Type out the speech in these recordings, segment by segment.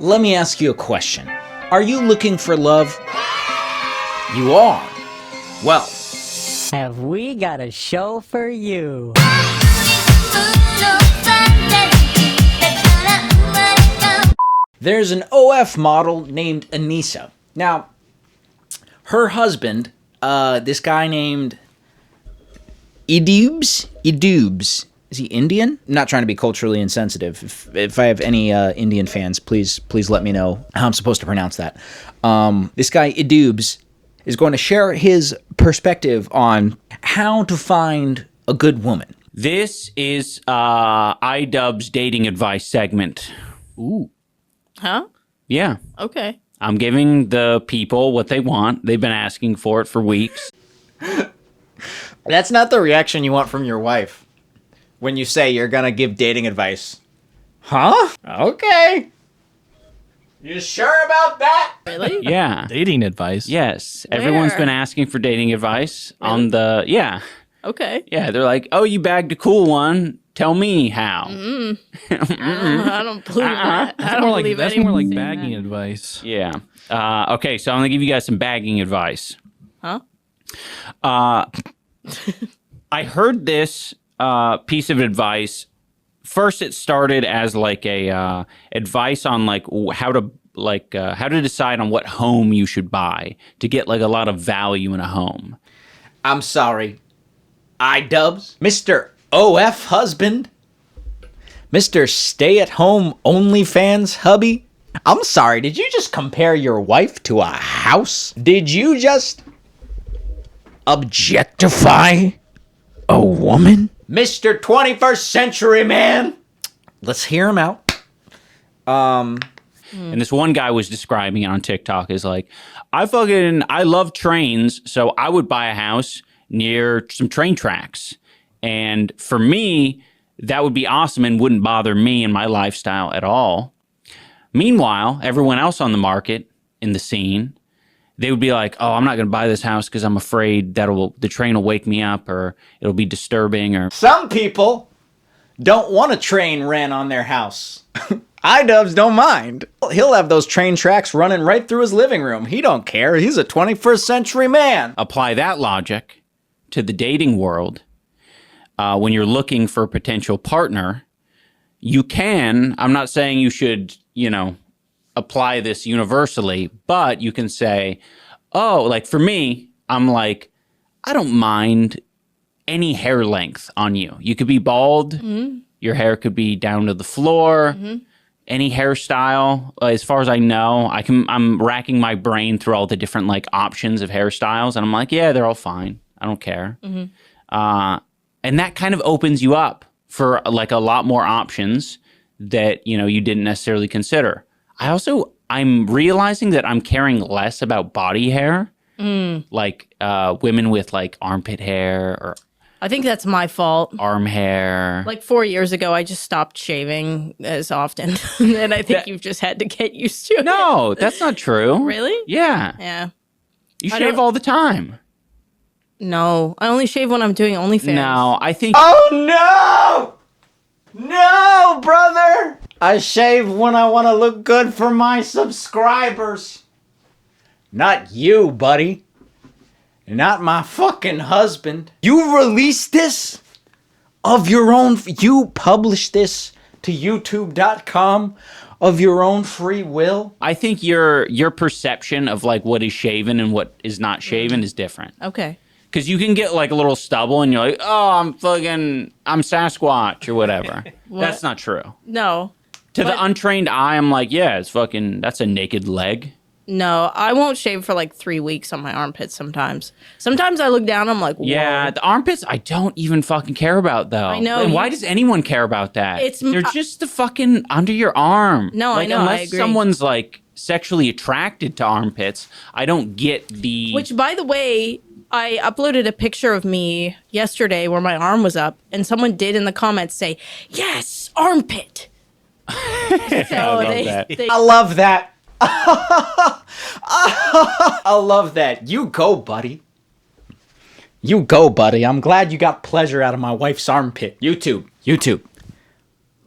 Let me ask you a question. Are you looking for love? You are. Well, have we got a show for you? there's an OF model named Anisa. Now, her husband, this guy named iDubbbz. Is he Indian? I'm not trying to be culturally insensitive. If I have any Indian fans, please let me know how I'm supposed to pronounce that. This guy iDubbbz is going to share his perspective on how to find a good woman. This is iDubbbz dating advice segment. Ooh. Huh? Yeah. Okay. I'm giving the people what they want. They've been asking for it for weeks. That's not the reaction you want from your wife when you say you're gonna give dating advice. Huh? Okay. You sure about that? Really? Yeah. Dating advice? Yes. Everyone's Where? been asking for dating advice Really? on the... Yeah. Okay. Yeah, they're like, oh, you bagged a cool one. Tell me how. I don't believe that. I don't believe That's anyone more like saying bagging that. advice. Yeah. Okay, so I'm going to give you guys some bagging advice. Huh? I heard this piece of advice. First, it started as like a advice on like how to decide on what home you should buy to get like a lot of value in a home. I'm sorry. iDubbbz? Mr. OF husband? Mr. Stay-at-home OnlyFans hubby? I'm sorry, did you just compare your wife to a house? Did you just objectify a woman? Mr. 21st Century Man? Let's hear him out. And this one guy was describing it on TikTok as like, I love trains, so I would buy a house near some train tracks. And for me, that would be awesome and wouldn't bother me and my lifestyle at all. Meanwhile, everyone else on the market in the scene, they would be like, oh, I'm not going to buy this house because I'm afraid the train will wake me up or it'll be disturbing. Or Some people don't want a train ran on their house. iDubbbz don't mind. He'll have those train tracks running right through his living room. He don't care. He's a 21st century man. apply that logic to the dating world. When you're looking for a potential partner, you can, I'm not saying you should, apply this universally, but you can say, oh, like for me, I'm like, I don't mind any hair length on you. You could be bald. Mm-hmm. Your hair could be down to the floor. Mm-hmm. Any hairstyle, as far as I know, I'm racking my brain through all the different like options of hairstyles, and I'm like, yeah, they're all fine. I don't care. Mm-hmm. And that kind of opens you up for like a lot more options that, you didn't necessarily consider. I'm realizing that I'm caring less about body hair, like women with like armpit hair or I think that's my fault. arm hair. Like 4 years ago, I just stopped shaving as often. And I think you've just had to get used to it. No, that's not true. Really? Yeah. Yeah. You I shave don't- all the time. No. I only shave when I'm doing OnlyFans. No, I think... Oh no! No, brother! I shave when I want to look good for my subscribers. Not you, buddy. Not my fucking husband. You released this of your own... You published this to YouTube.com of your own free will? I think your perception of like what is shaven and what is not shaven is different. Okay. Because you can get like a little stubble and you're like, oh, I'm Sasquatch or whatever. That's not true. No. To the untrained eye, I'm like, yeah, that's a naked leg. No, I won't shave for like 3 weeks on my armpits sometimes. Sometimes I look down, I'm like, whoa. Yeah, the armpits, I don't even fucking care about though. I know. And why does anyone care about that? They're just the fucking under your arm. No, like, I know, I unless agree. someone's like sexually attracted to armpits, I don't get the... Which, by the way, I uploaded a picture of me yesterday where my arm was up, and someone did in the comments say, yes, armpit. So I love that. I love that. I love that. You go, buddy. You go, buddy. I'm glad you got pleasure out of my wife's armpit. YouTube.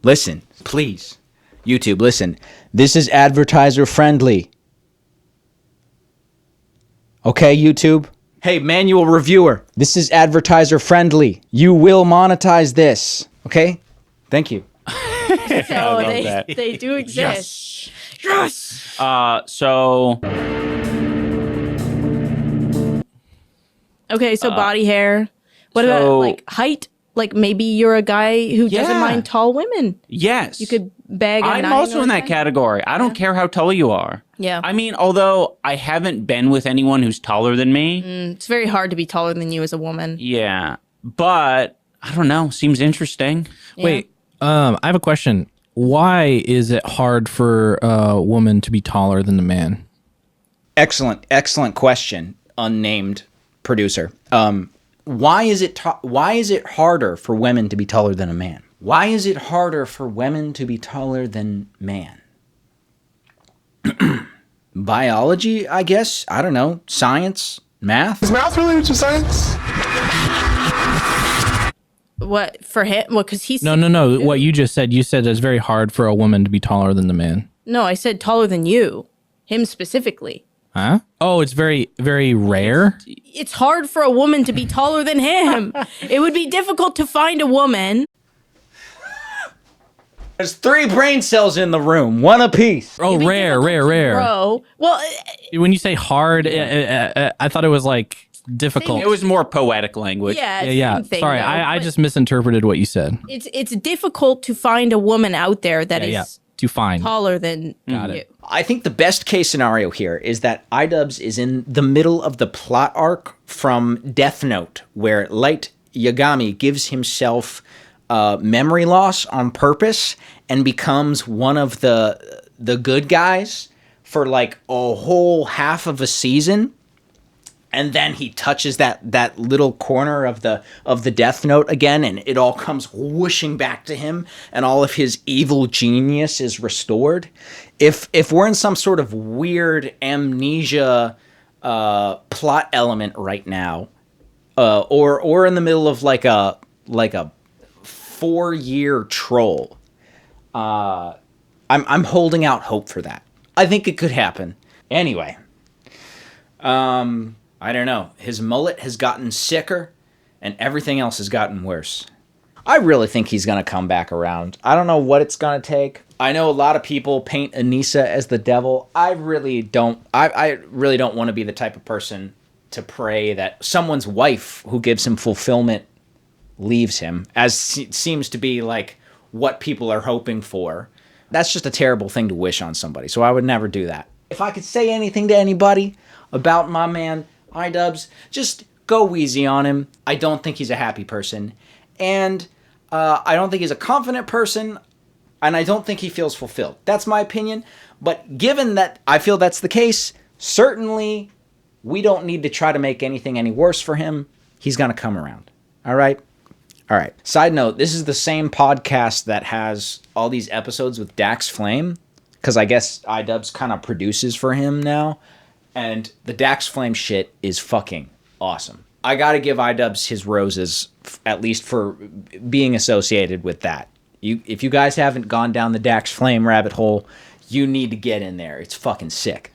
Listen, please. YouTube, listen. This is advertiser friendly. Okay, YouTube? Hey, manual reviewer. This is advertiser friendly. You will monetize this. Okay? Thank you. So they do exist. Yes. So Okay, so body hair. What about like height? Like maybe you're a guy who doesn't Yeah. mind tall women. yes, You could bag a I'm 9 also or in that 10. category. I don't care how tall you are. Yeah. I mean, although I haven't been with anyone who's taller than me. It's very hard to be taller than you as a woman. Yeah, but I don't know. Seems interesting. Wait, I have a question. Why is it hard for a woman to be taller than the man? Excellent question, unnamed producer. Why is it harder for women to be taller than a man? Why is it harder for women to be taller than man? Biology, I guess. I don't know. Science, math. Is math related to science? What for him? Well, because he's No. What you just said, you said it's very hard for a woman to be taller than the man. No, I said taller than you, him specifically. Huh? Oh, it's very, very rare. It's hard for a woman to be taller than him. It would be difficult to find a woman. There's 3 brain cells in the room, 1 apiece. Oh, rare. Bro, well, When you say hard, I thought it was like difficult. It was more poetic language. yeah, Yeah. same thing, Sorry, though, I but just misinterpreted what you said. it's difficult to find a woman out there that is Yeah. To find. taller than Got you. it. I think the best case scenario here is that iDubbbz is in the middle of the plot arc from Death Note, where Light Yagami gives himself memory loss on purpose and becomes one of the good guys for like a whole half of a season. And then he touches that little corner of the Death Note again, and it all comes whooshing back to him, and all of his evil genius is restored. If we're in some sort of weird amnesia plot element right now, or in the middle of like a 4-year troll, I'm holding out hope for that. I think it could happen. Anyway. I don't know. His mullet has gotten sicker, and everything else has gotten worse. I really think he's going to come back around. I don't know what it's going to take. I know a lot of people paint Anisa as the devil. I really don't want to be the type of person to pray that someone's wife who gives him fulfillment leaves him, as seems to be like what people are hoping for. That's just a terrible thing to wish on somebody, so I would never do that. If I could say anything to anybody about my man iDubbbz, just go easy on him. I don't think he's a happy person, and I don't think he's a confident person, and I don't think he feels fulfilled. That's my opinion, but given that I feel that's the case, certainly we don't need to try to make anything any worse for him. He's going to come around. All right? All right. Side note, this is the same podcast that has all these episodes with Dax Flame, because I guess iDubbbz kind of produces for him now. And the Dax Flame shit is fucking awesome. I gotta give iDubbbz his roses, at least for being associated with that. If you guys haven't gone down the Dax Flame rabbit hole, you need to get in there. It's fucking sick.